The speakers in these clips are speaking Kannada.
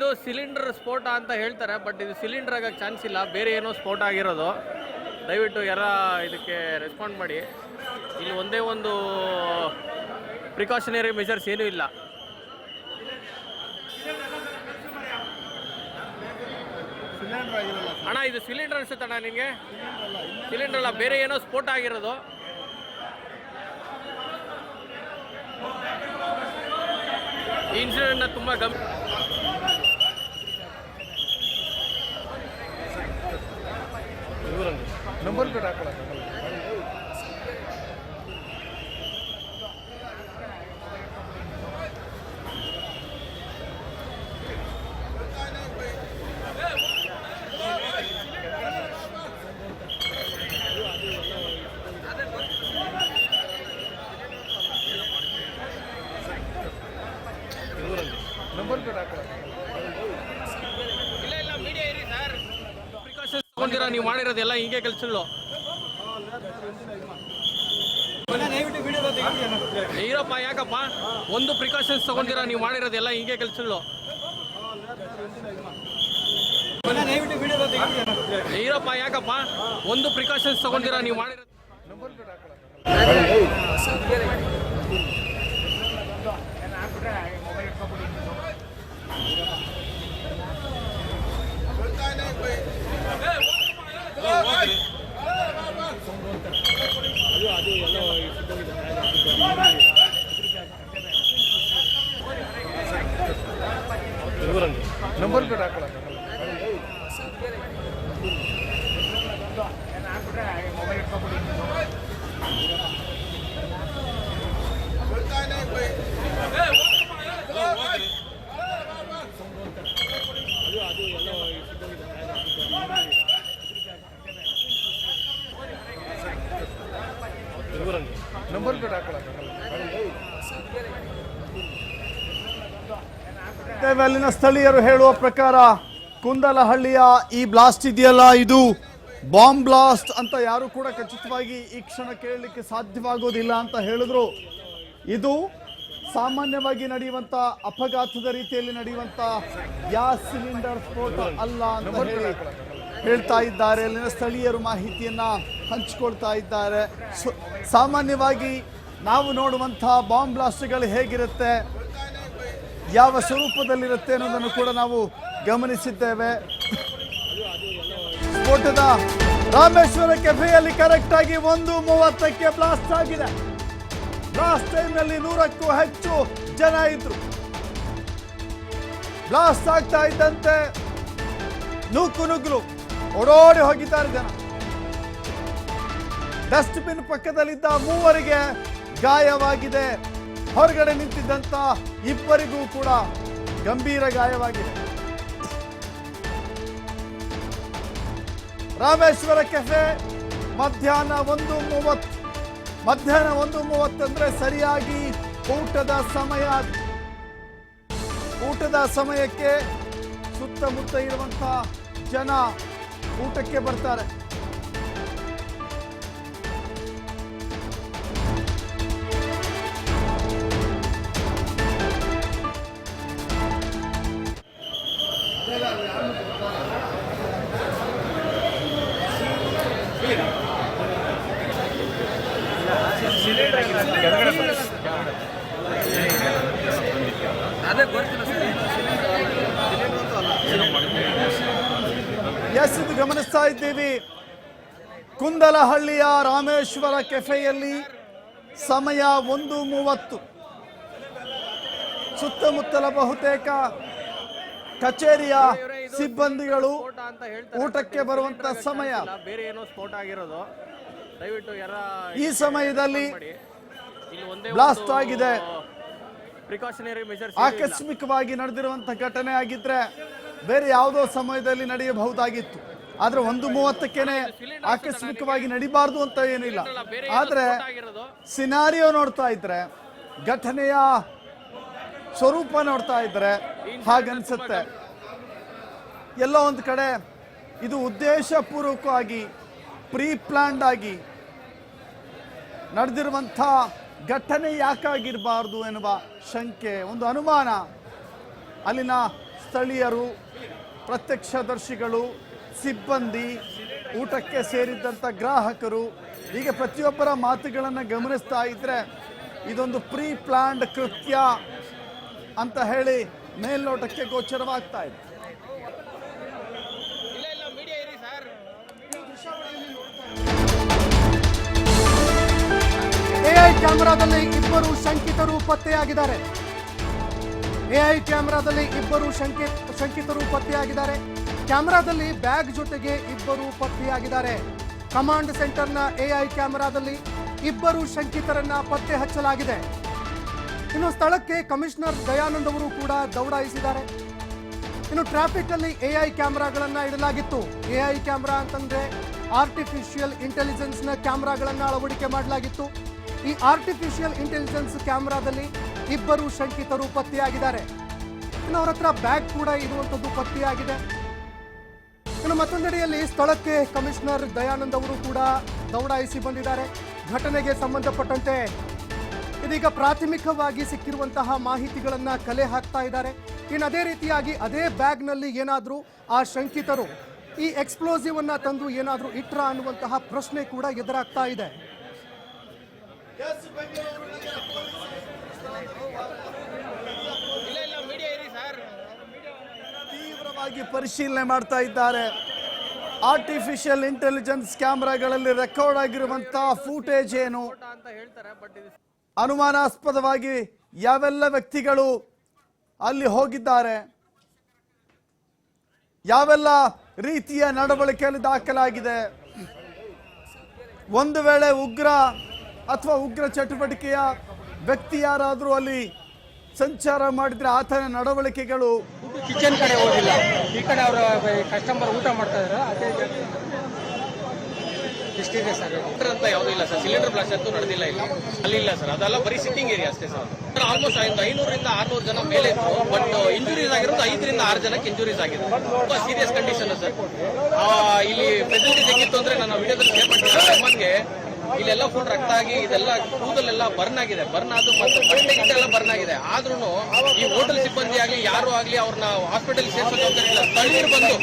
ಇದು ಸಿಲಿಂಡರ್ ಸ್ಫೋಟ ಅಂತ ಹೇಳ್ತಾರೆ, ಬಟ್ ಇದು ಸಿಲಿಂಡರ್ ಆಗಕ್ಕೆ ಚಾನ್ಸ್ ಇಲ್ಲ, ಬೇರೆ ಏನೋ ಸ್ಫೋಟ ಆಗಿರೋದು. ದಯವಿಟ್ಟು ಯಾರ ಇದಕ್ಕೆ ರೆಸ್ಪಾಂಡ್ ಮಾಡಿ. ಇಲ್ಲಿ ಒಂದೇ ಒಂದು ಪ್ರಿಕಾಷನರಿ ಮೆಜರ್ಸ್ ಏನೂ ಇಲ್ಲ. ಅಣ್ಣ ಇದು ಸಿಲಿಂಡರ್ ಅನ್ಸುತ್ತೆ ಅಣ್ಣ ನಿಮಗೆ? ಸಿಲಿಂಡರ್ ಅಲ್ಲ, ಬೇರೆ ಏನೋ ಸ್ಫೋಟ ಆಗಿರೋದು. ಈ ಇನ್ಸಿಡೆಂಟ್ನ ತುಂಬ ನಂಬರ್ ಪ್ಲೇಟ್ ಹಾಕೊಳ್ಳ ನಂಬರ್ ಪ್ಲೇಟ್ ಹಾಕೊಳ್ಳ. ಇಲ್ಲ ಇಲ್ಲ, ಮೀಡಿಯಾ ಇರಿ ಸರ್. ಪ್ರಿಕಾಷನ್ಸ್ ತಗೊಂಡಿರೋ ನೀವು ಮಾಡಿರೋದೆಲ್ಲ ಹಿಂಗೆ ಕೆಲಸಗಳು. ಈರಪ್ಪ ಯಾಕಪ್ಪ ಒಂದು ಪ್ರಿಕಾಷನ್ಸ್ ತಗೊಂಡಿರೋ ನೀವು ಮಾಡಿರೋದೆಲ್ಲ ಹಿಂಗೆ ಕೆಲಸಗಳು. ಈರಪ್ಪ ಯಾಕಪ್ಪ ಒಂದು ಪ್ರಿಕಾಷನ್ಸ್ ತಗೊಂಡಿರೋ ನೀವು ಮಾಡಿರೋದು. ನಂಬರ್ ಪ್ಲೇಟ್ ಹಾಕೊಳ್ಳ. ನಂಬರ್ ಪ್ಲೇಟ್ ಹಾಕೊಳ್ಳ. ನಂಬರ್ ಪ್ಲೇಟ್ ಹಾಕೊಳ್ಳ. ಅಲ್ಲಿನ ಸ್ಥಳೀಯರು ಹೇಳುವ ಪ್ರಕಾರ ಕುಂದಲಹಳ್ಳಿಯ ಈ ಬ್ಲಾಸ್ಟ್ ಇದೆಯಲ್ಲ, ಇದು ಬಾಂಬ್ ಬ್ಲಾಸ್ಟ್ ಅಂತ ಯಾರು ಕೂಡ ಖಚಿತವಾಗಿ ಈ ಕ್ಷಣ ಕೇಳಲಿಕ್ಕೆ ಸಾಧ್ಯವಾಗೋದಿಲ್ಲ ಅಂತ ಹೇಳಿದ್ರು. ಇದು ಸಾಮಾನ್ಯವಾಗಿ ನಡೆಯುವಂತ ಅಪಘಾತದ ರೀತಿಯಲ್ಲಿ ನಡೆಯುವಂತ ಗ್ಯಾಸ್ ಸಿಲಿಂಡರ್ ಸ್ಫೋಟ ಅಲ್ಲ ಅಂತ ಹೇಳ್ತಾ ಇದ್ದಾರೆ. ಅಲ್ಲಿನ ಸ್ಥಳೀಯರು ಮಾಹಿತಿಯನ್ನ ಹಂಚಿಕೊಳ್ತಾ ಇದ್ದಾರೆ. ಸಾಮಾನ್ಯವಾಗಿ ನಾವು ನೋಡುವಂತಹ ಬಾಂಬ್ ಬ್ಲಾಸ್ಟ್ಗಳು ಹೇಗಿರುತ್ತೆ, ಯಾವ ಸ್ವರೂಪದಲ್ಲಿರುತ್ತೆ ಅನ್ನೋದನ್ನು ಕೂಡ ನಾವು ಗಮನಿಸಿದ್ದೇವೆ. ಸ್ಫೋಟದ ರಾಮೇಶ್ವರ ಕೆಫೆಯಲ್ಲಿ ಕರೆಕ್ಟ್ ಆಗಿ 1:30ಕ್ಕೆ ಬ್ಲಾಸ್ಟ್ ಆಗಿದೆ. ಬ್ಲಾಸ್ಟ್ ಟೈಮ್ನಲ್ಲಿ 100ಕ್ಕೂ ಹೆಚ್ಚು ಜನ ಇದ್ರು. ಬ್ಲಾಸ್ಟ್ ಆಗ್ತಾ ಇದ್ದಂತೆ ನುಗ್ಗಲು ಓಡೋಡಿ ಹೋಗಿದ್ದಾರೆ ಜನ. ಡಸ್ಟ್ಬಿನ್ ಪಕ್ಕದಲ್ಲಿದ್ದ 3 ಗಾಯವಾಗಿದೆ. ಹೊರಗಡೆ ನಿಂತಿದ್ದಂತ 2 ಕೂಡ ಗಂಭೀರ ಗಾಯವಾಗಿದೆ. ರಾಮೇಶ್ವರ ಕೆಫೆ ಮಧ್ಯಾಹ್ನ 1:30 ಅಂದ್ರೆ ಸರಿಯಾಗಿ ಊಟದ ಸಮಯಕ್ಕೆ ಸುತ್ತಮುತ್ತ ಇರುವಂತ ಜನ ಊಟಕ್ಕೆ ಬರ್ತಾರೆ. ಎಸ್, ಇದು ಗಮನಿಸ್ತಾ ಇದ್ದೀವಿ. ಕುಂದಲಹಳ್ಳಿಯ ರಾಮೇಶ್ವರ ಕೆಫೆಯಲ್ಲಿ ಸಮಯ 1:30. ಸುತ್ತಮುತ್ತಲ ಬಹುತೇಕ ಕಚೇರಿಯ ಸಿಬ್ಬಂದಿಗಳು ಊಟಕ್ಕೆ ಬರುವಂತ ಸಮಯ. ಬೇರೆ ಏನೋ ಸ್ಫೋಟ ಆಗಿರೋದು. ದಯವಿಟ್ಟು ಯಾರ ಈ ಸಮಯದಲ್ಲಿ ಬ್ಲಾಸ್ಟ್ ಆಗಿದೆ. ಪ್ರಿಕಾಷನರಿ ಮೆಜರ್ಸ್ ಆಕಸ್ಮಿಕವಾಗಿ ನಡೆದಿರುವಂತಹ ಘಟನೆ ಆಗಿದ್ರೆ ಬೇರೆ ಯಾವುದೋ ಸಮಯದಲ್ಲಿ ನಡೆಯಬಹುದಾಗಿತ್ತು. ಆದ್ರೆ 1:30ಕ್ಕೇನೆ ಆಕಸ್ಮಿಕವಾಗಿ ನಡಿಬಾರ್ದು ಅಂತ ಏನಿಲ್ಲ. ಆದ್ರೆ ಸಿನಾರಿಯೋ ನೋಡ್ತಾ ಇದ್ರೆ, ಘಟನೆಯ ಸ್ವರೂಪ ನೋಡ್ತಾ ಇದ್ರೆ ಹಾಗನ್ಸುತ್ತೆ. ಎಲ್ಲೋ ಒಂದು ಕಡೆ ಇದು ಉದ್ದೇಶಪೂರ್ವಕವಾಗಿ ಪ್ರೀ ಪ್ಲಾನ್ಡ್ ಆಗಿ ನಡೆದಿರುವಂಥ ಘಟನೆ ಯಾಕಾಗಿರಬಾರ್ದು ಎನ್ನುವ ಶಂಕೆ, ಒಂದು ಅನುಮಾನ ಅಲ್ಲಿನ ಸ್ಥಳೀಯರು, ಪ್ರತ್ಯಕ್ಷದರ್ಶಿಗಳು, ಸಿಬ್ಬಂದಿ, ಊಟಕ್ಕೆ ಸೇರಿದ್ದಂಥ ಗ್ರಾಹಕರು, ಹೀಗೆ ಪ್ರತಿಯೊಬ್ಬರ ಮಾತುಗಳನ್ನು ಗಮನಿಸ್ತಾ ಇದ್ರೆ ಇದೊಂದು ಪ್ರೀ ಪ್ಲಾನ್ಡ್ ಕೃತ್ಯ ಅಂತ ಹೇಳಿ ಮೇಲ್ನೋಟಕ್ಕೆ ಗೋಚರವಾಗ್ತಾ ಇದೆ. ಎಐ ಕ್ಯಾಮೆರಾದಲ್ಲಿ ಇಬ್ಬರು ಶಂಕಿತರು ಪತ್ತೆಯಾಗಿದ್ದಾರೆ. ಎಐ ಕ್ಯಾಮೆರಾದಲ್ಲಿ ಇಬ್ಬರು ಶಂಕಿತರು ಪತ್ತೆಯಾಗಿದ್ದಾರೆ. ಕ್ಯಾಮೆರಾದಲ್ಲಿ ಬ್ಯಾಗ್ ಜೊತೆಗೆ ಇಬ್ಬರು ಪತ್ತೆಯಾಗಿದ್ದಾರೆ. ಕಮಾಂಡ್ ಸೆಂಟರ್ನ ಎಐ ಕ್ಯಾಮೆರಾದಲ್ಲಿ ಇಬ್ಬರು ಶಂಕಿತರನ್ನ ಪತ್ತೆ ಹಚ್ಚಲಾಗಿದೆ. ಇನ್ನು ಸ್ಥಳಕ್ಕೆ ಕಮಿಷನರ್ ದಯಾನಂದ್ ಅವರು ಕೂಡ ದೌಡಾಯಿಸಿದ್ದಾರೆ. ಇನ್ನು ಟ್ರಾಫಿಕ್ ಅಲ್ಲಿ ಎಐ ಕ್ಯಾಮೆರಾಗಳನ್ನ ಇಡಲಾಗಿತ್ತು. ಎಐ ಕ್ಯಾಮೆರಾ ಅಂತಂದ್ರೆ ಆರ್ಟಿಫಿಷಿಯಲ್ ಇಂಟೆಲಿಜೆನ್ಸ್ ನ ಕ್ಯಾಮೆರಾಗಳನ್ನ ಅಳವಡಿಕೆ ಮಾಡಲಾಗಿತ್ತು. ಈ ಆರ್ಟಿಫಿಷಿಯಲ್ ಇಂಟೆಲಿಜೆನ್ಸ್ ಕ್ಯಾಮೆರಾದಲ್ಲಿ ಇಬ್ಬರು ಶಂಕಿತರು ಪತ್ತೆಯಾಗಿದ್ದಾರೆ. ಇನ್ನು ಅವರ ಹತ್ರ ಬ್ಯಾಗ್ ಕೂಡ ಇರುವಂತದ್ದು ಪತ್ತೆಯಾಗಿದೆ. ಇನ್ನು ಮತ್ತೊಂದೆಡೆಯಲ್ಲಿ ಸ್ಥಳಕ್ಕೆ ಕಮಿಷನರ್ ದಯಾನಂದ್ ಅವರು ಕೂಡ ದೌಡಾಯಿಸಿ ಬಂದಿದ್ದಾರೆ. ಘಟನೆಗೆ ಸಂಬಂಧಪಟ್ಟಂತೆ ಇದೀಗ ಪ್ರಾಥಮಿಕವಾಗಿ ಸಿಕ್ಕಿರುವಂತಹ ಮಾಹಿತಿಗಳನ್ನ ಕಲೆ ಹಾಕ್ತಾ ಇದ್ದಾರೆ. ಇನ್ನು ಅದೇ ರೀತಿಯಾಗಿ ಅದೇ ಬ್ಯಾಗ್ನಲ್ಲಿ ಏನಾದರೂ ಆ ಶಂಕಿತರು ಈ ಎಕ್ಸ್ಪ್ಲೋಸಿವ್ ಅನ್ನ ತಂದು ಏನಾದರೂ ಇಟ್ರ ಅನ್ನುವಂತಹ ಪ್ರಶ್ನೆ ಕೂಡ ಎದುರಾಗ್ತಾ ಇದೆ. ತೀವ್ರವಾಗಿ ಪರಿಶೀಲನೆ ಮಾಡ್ತಾ ಇದ್ದಾರೆ. ಆರ್ಟಿಫಿಷಿಯಲ್ ಇಂಟೆಲಿಜೆನ್ಸ್ ಕ್ಯಾಮೆರಾಗಳಲ್ಲಿ ರೆಕಾರ್ಡ್ ಆಗಿರುವಂತಹ ಫೂಟೇಜ್ ಏನು, ಅಂತ ಹೇಳ್ತಾರೆ. ಬಟ್ ಇದು ಅನುಮಾನಾಸ್ಪದವಾಗಿ ಯಾವೆಲ್ಲ ವ್ಯಕ್ತಿಗಳು ಅಲ್ಲಿ ಹೋಗಿದ್ದಾರೆ, ಯಾವೆಲ್ಲ ರೀತಿಯ ನಡವಳಿಕೆಯಲ್ಲಿ ದಾಖಲಾಗಿದೆ, ಒಂದು ವೇಳೆ ಉಗ್ರ ಅಥವಾ ಉಗ್ರ ಚಟುವಟಿಕೆಯ ವ್ಯಕ್ತಿ ಯಾರಾದರೂ ಅಲ್ಲಿ ಸಂಚಾರ ಮಾಡಿದ್ರೆ ಆತನ ನಡವಳಿಕೆಗಳು. ಕಿಚನ್ ಕಡೆ ಹೋಗಿಲ್ಲ, ಈ ಕಡೆ ಅವರ ಕಸ್ಟಮರ್ ಊಟ ಮಾಡ್ತಾ ಇದ್ರು. ಅದೇ ಇಷ್ಟಿದೆ ಸರ್. ಅಂತ ಯಾವುದೂ ಇಲ್ಲ ಸರ್. ಸಿಲಿಂಡರ್ ಬ್ಲಾಸ್ಟ್ ಅಂತೂ ನಡೆದಿಲ್ಲ ಇಲ್ಲಿ. ಅಲ್ಲಿ ಇಲ್ಲ ಸರ್, ಅದೆಲ್ಲ ಬರೀ ಸಿಟ್ಟಿಂಗ್ ಏರಿಯಾ ಅಷ್ಟೇ ಸರ್. ಆಲ್ಮೋಸ್ಟ್ 500ರಿಂದ 600 ಜನ ಮೇಲೆ ಇದ್ರು. ಬಟ್ ಇಂಜುರೀಸ್ ಆಗಿರೋದು 5ರಿಂದ 6 ಜನಕ್ಕೆ ಇಂಜುರೀಸ್ ಆಗಿದೆ. ತುಂಬಾ ಸೀರಿಯಸ್ ಕಂಡೀಷನ್ ಸರ್. ಇಲ್ಲಿ ಫೆಸಿಲಿಟಿ ಹೆಂಗಿತ್ತು ಅಂದ್ರೆ ನಾನು ವಿಡಿಯೋದಲ್ಲಿ ಶೇರ್ ಮಾಡಿದ್ದೆ ನಮಗೆ. ಇಲ್ಲೆಲ್ಲ ಫುಲ್ ರಕ್ತ ಆಗಿ ಇದೆಲ್ಲ ಕೂದಲೆಲ್ಲ ಬರ್ನ್ ಆಗಿದೆ. ಬರ್ನ್ ಆದ ಮತ್ತು ಬಟ್ಟೆ ಗಿಟ್ಟೆಲ್ಲ ಬರ್ನ್ ಆಗಿದೆ. ಆದ್ರೂ ಈ ಹೋಟೆಲ್ ಸಿಬ್ಬಂದಿ ಆಗ್ಲಿ ಯಾರು ಆಗ್ಲಿ ಅವ್ರನ್ನ ಹಾಸ್ಪಿಟಲ್ ಸೇರಿಸೋ ಜವಾಬ್ದಾರಿ ಇಲ್ಲ. ಸ್ಥಳೀಯರು ಬಂದು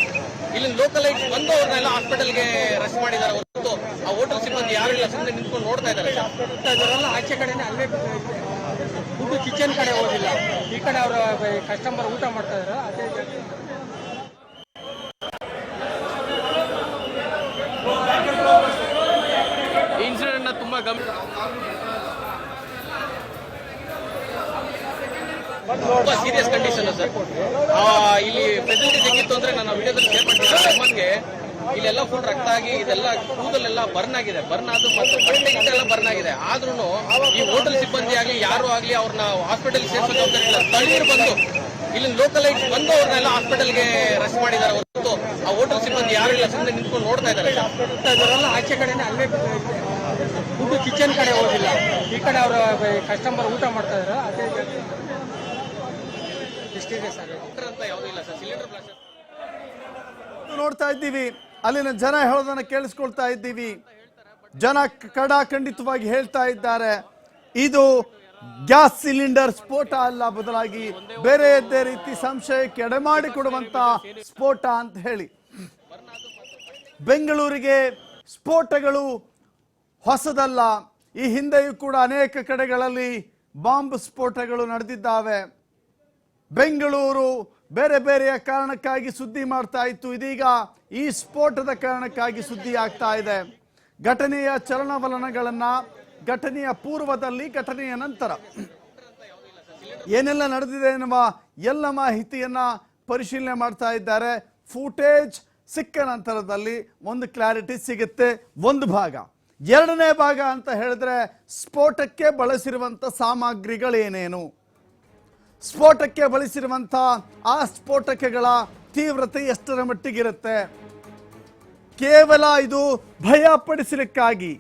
ಇಲ್ಲಿ ಲೋಕಲೈಟ್ ಬಂದು ಅವ್ರನ್ನೆಲ್ಲ ಹಾಸ್ಪಿಟಲ್ಗೆ ರೆಸ್ಟ್ ಮಾಡಿದ್ದಾರೆ ಹೊರತು ಆ ಹೋಟೆಲ್ ಸಿಬ್ಬಂದಿ ಯಾರು ಇಲ್ಲ, ಸುಮ್ಮನೆ ನಿಂತ್ಕೊಂಡು ನೋಡ್ತಾ ಇದ್ದಾರೆ. ಅದರೆಲ್ಲ ಆಚೆ ಕಡೆನೇ ಅಲ್ಲೇ ಫುಡ್ ಕಿಚನ್ ಕಡೆ ಹೋಗಿಲ್ಲ, ಈ ಕಡೆ ಅವರ ಕಸ್ಟಮರ್ ಊಟ ಮಾಡ್ತಾ ಇದ್ರು. ಅದೇ ಇನ್ಸಿಡೆಂಟ್ ನ ತುಂಬಾ ತುಂಬಾ ಸೀರಿಯಸ್ ಕಂಡೀಷನ್ ಸರ್. ಇಲ್ಲಿ ಫೆಸಿಲಿಟಿ ಹೆಂಗಿತ್ತು ಅಂದ್ರೆ ನಾನು ವಿಡಿಯೋದಲ್ಲಿ ಶೇರ್ ಮಾಡಿದ್ದೆ ನಮಗೆ. ಇಲ್ಲೆಲ್ಲ ಫುಲ್ ರಕ್ತ ಆಗಿ ಇದೆಲ್ಲ ಕೂದಲೆಲ್ಲ ಬರ್ನ್ ಆಗಿದೆ. ಬರ್ನ್ ಆದ ಮತ್ತು ಬಟ್ಟೆ ಗಿಟ್ಟೆಲ್ಲ ಬರ್ನ್ ಆಗಿದೆ. ಆದ್ರೂ ಈ ಹೋಟೆಲ್ ಸಿಬ್ಬಂದಿ ಆಗ್ಲಿ ಯಾರು ಆಗ್ಲಿ ಅವ್ರನ್ನ ಹಾಸ್ಪಿಟಲ್ ಸೇರಿಸೋ ಜವಾಬ್ದಾರಿ ಇಲ್ಲ. ಸ್ಥಳೀಯರು ಬಂದು ಇಲ್ಲಿ ಲೋಕಲೈಟ್ ಬಂದು ಅವ್ರನ್ನೆಲ್ಲ ಹಾಸ್ಪಿಟಲ್ಗೆ ರೆಸ್ಟ್ ಮಾಡಿದ್ದಾರೆ ಹೊರತು ಆ ಹೋಟೆಲ್ ಸಿಬ್ಬಂದಿ ಯಾರು ಇಲ್ಲ, ಸುಮ್ಮನೆ ನಿಂತ್ಕೊಂಡು ನೋಡ್ತಾ ಇದ್ದಾರೆ. ಅದರೆಲ್ಲ ಆಚೆ ಕಡೆನೇ ಅಲ್ಲೇ ಫುಡ್ ಕಿಚನ್ ಕಡೆ ಹೋಗಿಲ್ಲ, ಈ ಕಡೆ ಅವರ ಕಸ್ಟಮರ್ ಊಟ ಮಾಡ್ತಾ ಇದ್ರು. ಅದೇ ಇಷ್ಟಿದೆ ಸರ್. ಅಂತ ಯಾವುದೂ ಇಲ್ಲ ಸರ್. ಸಿಲಿಂಡರ್ ಬ್ಲಾಸ್ಟ್ ನೋಡ್ತಾ ಇದ್ದೀವಿ, ಅಲ್ಲಿನ ಜನ ಹೇಳೋದನ್ನ ಕೇಳಿಸ್ಕೊಳ್ತಾ ಇದ್ದೀವಿ. ಜನ ಖಂಡಿತವಾಗಿ ಹೇಳ್ತಾ ಇದ್ದಾರೆ ಇದು ಗ್ಯಾಸ್ ಸಿಲಿಂಡರ್ ಸ್ಫೋಟ ಅಲ್ಲ, ಬದಲಾಗಿ ಬೇರೆಯದ್ದೇ ರೀತಿ ಸಂಶಯಕ್ಕೆ ಎಡೆಮಾಡಿಕೊಡುವಂತ ಸ್ಫೋಟ ಅಂತ ಹೇಳಿ. ಬೆಂಗಳೂರಿಗೆ ಸ್ಫೋಟಗಳು ಹೊಸದಲ್ಲ. ಈ ಹಿಂದೆಯೂ ಕೂಡ ಅನೇಕ ಕಡೆಗಳಲ್ಲಿ ಬಾಂಬ್ ಸ್ಫೋಟಗಳು ನಡೆದಿದ್ದಾವೆ. ಬೆಂಗಳೂರು ಬೇರೆ ಬೇರೆಯ ಕಾರಣಕ್ಕಾಗಿ ಸುದ್ದಿ ಮಾಡ್ತಾ ಇತ್ತು. ಇದೀಗ ಈ ಸ್ಫೋಟದ ಕಾರಣಕ್ಕಾಗಿ ಸುದ್ದಿ ಆಗ್ತಾ ಇದೆ. ಘಟನೆಯ ಚಲನವಲನಗಳನ್ನ, ಘಟನೆಯ ಪೂರ್ವದಲ್ಲಿ, ಘಟನೆಯ ನಂತರ ಏನೆಲ್ಲ ನಡೆದಿದೆ ಎನ್ನುವ ಎಲ್ಲ ಮಾಹಿತಿಯನ್ನ ಪರಿಶೀಲನೆ ಮಾಡ್ತಾ ಇದ್ದಾರೆ. ಫೂಟೇಜ್ ಸಿಕ್ಕ ನಂತರದಲ್ಲಿ ಒಂದು ಕ್ಲಾರಿಟಿ ಸಿಗುತ್ತೆ. ಒಂದು ಭಾಗ. ಎರಡನೇ ಭಾಗ ಅಂತ ಹೇಳಿದ್ರೆ ಸ್ಫೋಟಕ್ಕೆ ಬಳಸಿರುವಂಥ ಸಾಮಗ್ರಿಗಳೇನೇನು, ಸ್ಫೋಟಕ್ಕೆ ಬಳಸಿರುವಂಥ ಆ ಸ್ಫೋಟಕಗಳ ತೀವ್ರತೆ ಎಷ್ಟರ ಮಟ್ಟಿಗಿರುತ್ತೆ. ಕೇವಲ ಇದು ಭಯಪಡಿಸಲಿಕ್ಕಾಗಿ,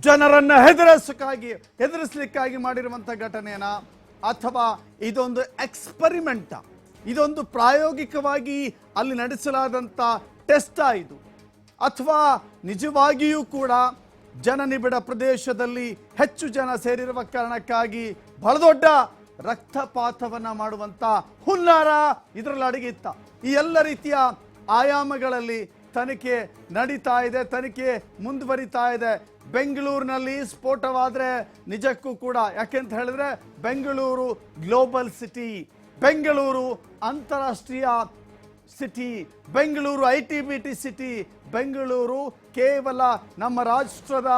ಜನರನ್ನು ಹೆದರಿಸಲಿಕ್ಕಾಗಿ ಮಾಡಿರುವಂಥ ಘಟನೆನ, ಅಥವಾ ಇದೊಂದು ಎಕ್ಸ್ಪರಿಮೆಂಟ್, ಇದೊಂದು ಪ್ರಾಯೋಗಿಕವಾಗಿ ಅಲ್ಲಿ ನಡೆಸಲಾದಂಥ ಟೆಸ್ಟ್ ಇದು, ಅಥವಾ ನಿಜವಾಗಿಯೂ ಕೂಡ ಜನನಿಬಿಡ ಪ್ರದೇಶದಲ್ಲಿ ಹೆಚ್ಚು ಜನ ಸೇರಿರುವ ಕಾರಣಕ್ಕಾಗಿ ಬಹಳ ದೊಡ್ಡ ರಕ್ತಪಾತವನ್ನ ಮಾಡುವಂತ ಹುನ್ನಾರ ಇದರಲ್ಲಿ ಅಡಗಿತ್ತ. ಈ ಎಲ್ಲ ರೀತಿಯ ಆಯಾಮಗಳಲ್ಲಿ ತನಿಖೆ ನಡೀತಾ ಇದೆ, ತನಿಖೆ ಮುಂದುವರಿತಾ ಇದೆ. ಬೆಂಗಳೂರಿನಲ್ಲಿ ಸ್ಫೋಟವಾದ್ರೆ ನಿಜಕ್ಕೂ ಕೂಡ, ಯಾಕೆಂತ ಹೇಳಿದ್ರೆ ಬೆಂಗಳೂರು ಗ್ಲೋಬಲ್ ಸಿಟಿ, ಬೆಂಗಳೂರು ಅಂತಾರಾಷ್ಟ್ರೀಯ city, Bengaluru ITBT city, Bengaluru ಕೇವಲ ನಮ್ಮ ರಾಷ್ಟ್ರದ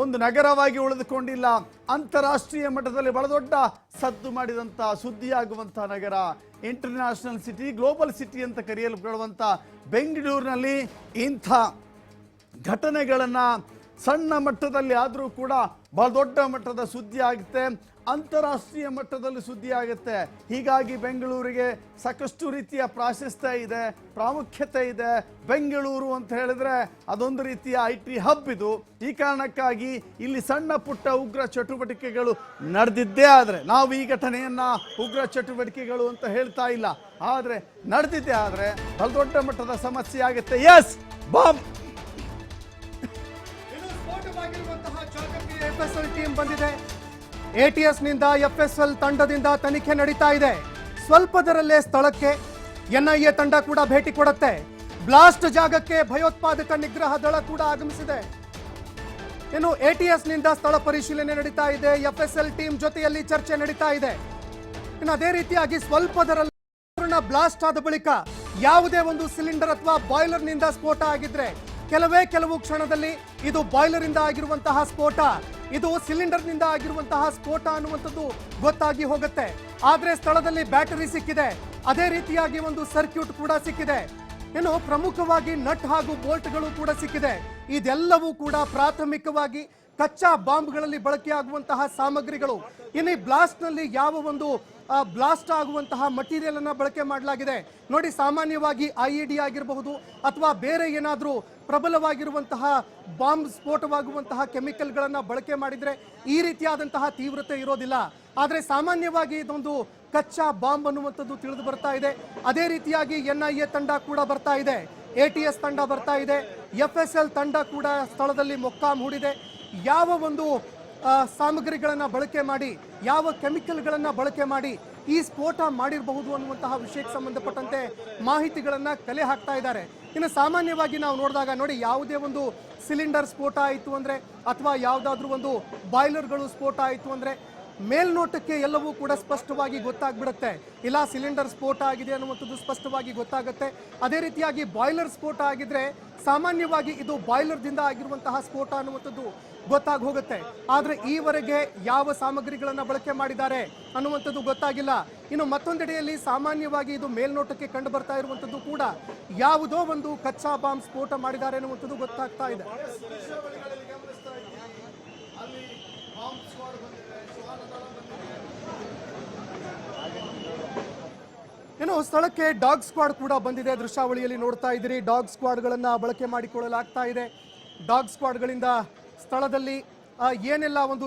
ಒಂದು ನಗರವಾಗಿ ಉಳಿದುಕೊಂಡಿಲ್ಲ, ಅಂತಾರಾಷ್ಟ್ರೀಯ ಮಟ್ಟದಲ್ಲಿ ಬಹಳ ದೊಡ್ಡ ಸದ್ದು ಮಾಡಿದಂಥ ಸುದ್ದಿಯಾಗುವಂಥ ನಗರ, ಇಂಟರ್ನ್ಯಾಷನಲ್ ಸಿಟಿ, ಗ್ಲೋಬಲ್ ಸಿಟಿ ಅಂತ ಕರೆಯಲ್ಪಡುವಂಥ ಬೆಂಗಳೂರಿನಲ್ಲಿ ಇಂಥ ಘಟನೆಗಳನ್ನು ಸಣ್ಣ ಮಟ್ಟದಲ್ಲಿ ಆದರೂ ಕೂಡ ಬಹಳ ದೊಡ್ಡ ಮಟ್ಟದ ಸುದ್ದಿ ಆಗುತ್ತೆ, ಅಂತಾರಾಷ್ಟ್ರೀಯ ಮಟ್ಟದಲ್ಲಿ ಸುದ್ದಿ ಆಗುತ್ತೆ. ಹೀಗಾಗಿ ಬೆಂಗಳೂರಿಗೆ ಸಾಕಷ್ಟು ರೀತಿಯ ಪ್ರಾಶಸ್ತ್ಯ ಇದೆ, ಪ್ರಾಮುಖ್ಯತೆ ಇದೆ. ಬೆಂಗಳೂರು ಅಂತ ಹೇಳಿದ್ರೆ ಅದೊಂದು ರೀತಿಯ IT ಹಬ್ ಇದು. ಈ ಕಾರಣಕ್ಕಾಗಿ ಇಲ್ಲಿ ಸಣ್ಣ ಪುಟ್ಟ ಉಗ್ರ ಚಟುವಟಿಕೆಗಳು ನಡೆದಿದ್ದೇ ಆದರೆ, ನಾವು ಈ ಘಟನೆಯನ್ನ ಉಗ್ರ ಚಟುವಟಿಕೆಗಳು ಅಂತ ಹೇಳ್ತಾ ಇಲ್ಲ, ಆದರೆ ನಡೆದಿದ್ದೇ ಆದರೆ ಬಹಳ ದೊಡ್ಡ ಮಟ್ಟದ ಸಮಸ್ಯೆ ಆಗುತ್ತೆ. ಎಸ್, ಬಾಂಬ್ FSL ಟೀಮ್ ಬಂದಿದೆ. ATS ನಿಂದ FSL ತಂಡದಿಂದ ತನಿಖೆ ನಡೀತಾ ಇದೆ. ಸ್ವಲ್ಪದರಲ್ಲೇ ಸ್ಥಳಕ್ಕೆ NIA ತಂಡ ಕೂಡ ಭೇಟಿ ಕೊಡುತ್ತೆ. ಬ್ಲಾಸ್ಟ್ ಜಾಗಕ್ಕೆ ಭಯೋತ್ಪಾದಕ ನಿಗ್ರಹ ದಳ ಕೂಡ ಆಗಮಿಸಿದೆ. ಇನ್ನು ATS ನಿಂದ ಸ್ಥಳ ಪರಿಶೀಲನೆ ನಡೀತಾ ಇದೆ. FSL ಟೀಮ್ ಜೊತೆಯಲ್ಲಿ ಚರ್ಚೆ ನಡೀತಾ ಇದೆ. ಇನ್ನು ಅದೇ ರೀತಿಯಾಗಿ ಸ್ವಲ್ಪದರಲ್ಲಿ ಬ್ಲಾಸ್ಟ್ ಆದ ಬಳಿಕ ಯಾವುದೇ ಒಂದು ಸಿಲಿಂಡರ್ ಅಥವಾ ಬಾಯ್ಲರ್ ನಿಂದ ಸ್ಫೋಟ ಆಗಿದ್ರೆ ಕೆಲವು ಕ್ಷಣದಲ್ಲಿ ಇದು ಬಾಯ್ಲರ್ ಇಂದ ಆಗಿರುವಂತಹ ಸ್ಫೋಟ, ಇದು ಸಿಲಿಂಡರ್ ನಿಂದ ಆಗಿರುವಂತಹ ಸ್ಫೋಟ ಅನ್ನುವಂಥದ್ದು ಗೊತ್ತಾಗಿ ಹೋಗುತ್ತೆ. ಆದ್ರೆ ಸ್ಥಳದಲ್ಲಿ ಬ್ಯಾಟರಿ ಸಿಕ್ಕಿದೆ, ಅದೇ ರೀತಿಯಾಗಿ ಒಂದು ಸರ್ಕ್ಯೂಟ್ ಕೂಡ ಸಿಕ್ಕಿದೆ. ಇನ್ನು ಪ್ರಮುಖವಾಗಿ ನಟ್ ಹಾಗೂ ಬೋಲ್ಟ್ಗಳು ಕೂಡ ಸಿಕ್ಕಿದೆ. ಇದೆಲ್ಲವೂ ಕೂಡ ಪ್ರಾಥಮಿಕವಾಗಿ ಕಚ್ಚಾ ಬಾಂಬ್ಗಳಲ್ಲಿ ಬಳಕೆಯಾಗುವಂತಹ ಸಾಮಗ್ರಿಗಳು. ಇನ್ನು ಈ ಬ್ಲಾಸ್ಟ್ ನಲ್ಲಿ ಯಾವ ಒಂದು ಬ್ಲಾಸ್ಟ್ ಆಗುವಂತಹ ಮಟೀರಿಯಲ್ ಅನ್ನ ಬಳಕೆ ಮಾಡಲಾಗಿದೆ ನೋಡಿ. ಸಾಮಾನ್ಯವಾಗಿ IED ಆಗಿರಬಹುದು ಅಥವಾ ಬೇರೆ ಏನಾದರೂ ಪ್ರಬಲವಾಗಿರುವಂತಹ ಬಾಂಬ್ ಸ್ಫೋಟವಾಗುವಂತಹ ಕೆಮಿಕಲ್ಗಳನ್ನ ಬಳಕೆ ಮಾಡಿದ್ರೆ ಈ ರೀತಿಯಾದಂತಹ ತೀವ್ರತೆ ಇರೋದಿಲ್ಲ. ಆದರೆ ಸಾಮಾನ್ಯವಾಗಿ ಇದೊಂದು ಕಚ್ಚಾ ಬಾಂಬ್ ಅನ್ನುವಂಥದ್ದು ತಿಳಿದು ಬರ್ತಾ ಇದೆ. ಅದೇ ರೀತಿಯಾಗಿ NIA ತಂಡ ಕೂಡ ಬರ್ತಾ ಇದೆ, ATS ತಂಡ ಬರ್ತಾ ಇದೆ, FSL ತಂಡ ಕೂಡ ಸ್ಥಳದಲ್ಲಿ ಮೊಕ್ಕಾಂ ಹೂಡಿದೆ. ಯಾವ ಒಂದು ಸಾಮಗ್ರಿಗಳನ್ನು ಬಳಕೆ ಮಾಡಿ, ಯಾವ ಕೆಮಿಕಲ್ಗಳನ್ನು ಬಳಕೆ ಮಾಡಿ ಈ ಸ್ಫೋಟ ಮಾಡಿರಬಹುದು ಅನ್ನುವಂತಹ ವಿಷಯಕ್ಕೆ ಸಂಬಂಧಪಟ್ಟಂತೆ ಮಾಹಿತಿಗಳನ್ನ ಕಲೆ ಹಾಕ್ತಾ ಇದ್ದಾರೆ. ಇನ್ನು ಸಾಮಾನ್ಯವಾಗಿ ನಾವು ನೋಡಿದಾಗ ನೋಡಿ, ಯಾವುದೇ ಒಂದು ಸಿಲಿಂಡರ್ ಸ್ಫೋಟ ಆಯಿತು ಅಂದ್ರೆ ಅಥವಾ ಯಾವುದಾದ್ರೂ ಒಂದು ಬಾಯ್ಲರ್ಗಳು ಸ್ಫೋಟ ಆಯಿತು ಅಂದ್ರೆ ಮೇಲ್ನೋಟಕ್ಕೆ ಎಲ್ಲವೂ ಕೂಡ ಸ್ಪಷ್ಟವಾಗಿ ಗೊತ್ತಾಗ್ಬಿಡುತ್ತೆ. ಇಲ್ಲ ಸಿಲಿಂಡರ್ ಸ್ಫೋಟ ಆಗಿದೆ ಅನ್ನುವಂಥದ್ದು ಸ್ಪಷ್ಟವಾಗಿ ಗೊತ್ತಾಗುತ್ತೆ. ಅದೇ ರೀತಿಯಾಗಿ ಬಾಯ್ಲರ್ ಸ್ಫೋಟ ಆಗಿದ್ರೆ ಸಾಮಾನ್ಯವಾಗಿ ಇದು ಬಾಯ್ಲರ್ದಿಂದ ಆಗಿರುವಂತಹ ಸ್ಫೋಟ ಅನ್ನುವಂಥದ್ದು ಗೊತ್ತಾಗಿ ಹೋಗುತ್ತೆ. ಆದರೆ ಈವರೆಗೆ ಯಾವ ಸಾಮಗ್ರಿಗಳನ್ನು ಬಳಕೆ ಮಾಡಿದ್ದಾರೆ ಅನ್ನುವಂಥದ್ದು ಗೊತ್ತಾಗಿಲ್ಲ. ಇನ್ನು ಮತ್ತೊಂದೆಡೆಯಲ್ಲಿ ಸಾಮಾನ್ಯವಾಗಿ ಇದು ಮೇಲ್ನೋಟಕ್ಕೆ ಕಂಡು ಬರ್ತಾ ಇರುವಂಥದ್ದು ಕೂಡ ಯಾವುದೋ ಒಂದು ಕಚ್ಚಾ ಬಾಂಬ್ ಸ್ಫೋಟ ಮಾಡಿದ್ದಾರೆ ಅನ್ನುವಂಥದ್ದು ಗೊತ್ತಾಗ್ತಾ ಇದೆ. ಇನ್ನು ಸ್ಥಳಕ್ಕೆ ಡಾಗ್ ಸ್ಕ್ವಾಡ್ ಕೂಡ ಬಂದಿದೆ. ದೃಶ್ಯಾವಳಿಯಲ್ಲಿ ನೋಡ್ತಾ ಇದ್ದೀರಿ, ಡಾಗ್ ಸ್ಕ್ವಾಡ್ಗಳನ್ನು ಬಳಕೆ ಮಾಡಿಕೊಳ್ಳಲಾಗ್ತಾ ಇದೆ. ಡಾಗ್ ಸ್ಕ್ವಾಡ್ಗಳಿಂದ ಸ್ಥಳದಲ್ಲಿ ಏನೆಲ್ಲ ಒಂದು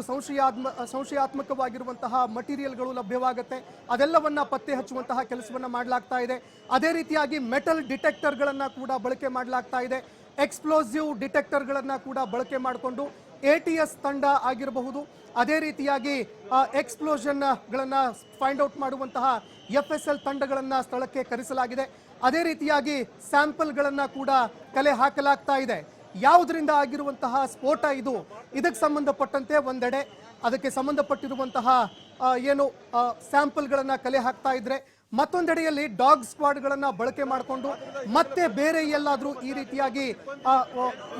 ಸಂಶಯಾತ್ಮಕವಾಗಿರುವಂತಹ ಮಟೀರಿಯಲ್ಗಳು ಲಭ್ಯವಾಗುತ್ತೆ ಅದೆಲ್ಲವನ್ನ ಪತ್ತೆ ಹಚ್ಚುವಂತಹ ಕೆಲಸವನ್ನ ಮಾಡಲಾಗ್ತಾ ಇದೆ. ಅದೇ ರೀತಿಯಾಗಿ ಮೆಟಲ್ ಡಿಟೆಕ್ಟರ್ಗಳನ್ನು ಕೂಡ ಬಳಕೆ ಮಾಡಲಾಗ್ತಾ ಇದೆ. ಎಕ್ಸ್ಪ್ಲೋಸಿವ್ ಡಿಟೆಕ್ಟರ್ಗಳನ್ನು ಕೂಡ ಬಳಕೆ ಮಾಡಿಕೊಂಡು ATS ತಂಡ ಆಗಿರಬಹುದು, ಅದೇ ರೀತಿಯಾಗಿ ಎಕ್ಸ್ಪ್ಲೋಷನ್ಗಳನ್ನು ಫೈಂಡ್ ಔಟ್ ಮಾಡುವಂತಹ FSL ತಂಡಗಳನ್ನು ಸ್ಥಳಕ್ಕೆ ಕರೆಸಲಾಗಿದೆ. ಅದೇ ರೀತಿಯಾಗಿ ಸ್ಯಾಂಪಲ್ಗಳನ್ನು ಕೂಡ ಕಲೆ ಹಾಕಲಾಗ್ತಾ ಇದೆ. ಯಾವುದರಿಂದ ಆಗಿರುವಂತಹ ಸ್ಫೋಟ ಇದು, ಇದಕ್ಕೆ ಸಂಬಂಧಪಟ್ಟಂತೆ ಒಂದೆಡೆ ಅದಕ್ಕೆ ಸಂಬಂಧಪಟ್ಟಿರುವಂತಹ ಸ್ಯಾಂಪಲ್ಗಳನ್ನು ಕಲೆ ಹಾಕ್ತಾ ಇದ್ರೆ, ಮತ್ತೊಂದೆಡೆಯಲ್ಲಿ ಡಾಗ್ ಸ್ಕ್ವಾಡ್ಗಳನ್ನು ಬಳಕೆ ಮಾಡಿಕೊಂಡು ಮತ್ತೆ ಬೇರೆ ಎಲ್ಲಾದರೂ ಈ ರೀತಿಯಾಗಿ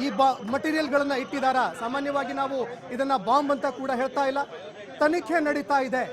ಈ ಮಟೀರಿಯಲ್ಗಳನ್ನು ಇಟ್ಟಿದ್ದಾರಾ. ಸಾಮಾನ್ಯವಾಗಿ ನಾವು ಇದನ್ನ ಬಾಂಬ್ ಅಂತ ಕೂಡ ಹೇಳ್ತಾ ಇಲ್ಲ. ತನಿಖೆ ನಡೀತಾ ಇದೆ.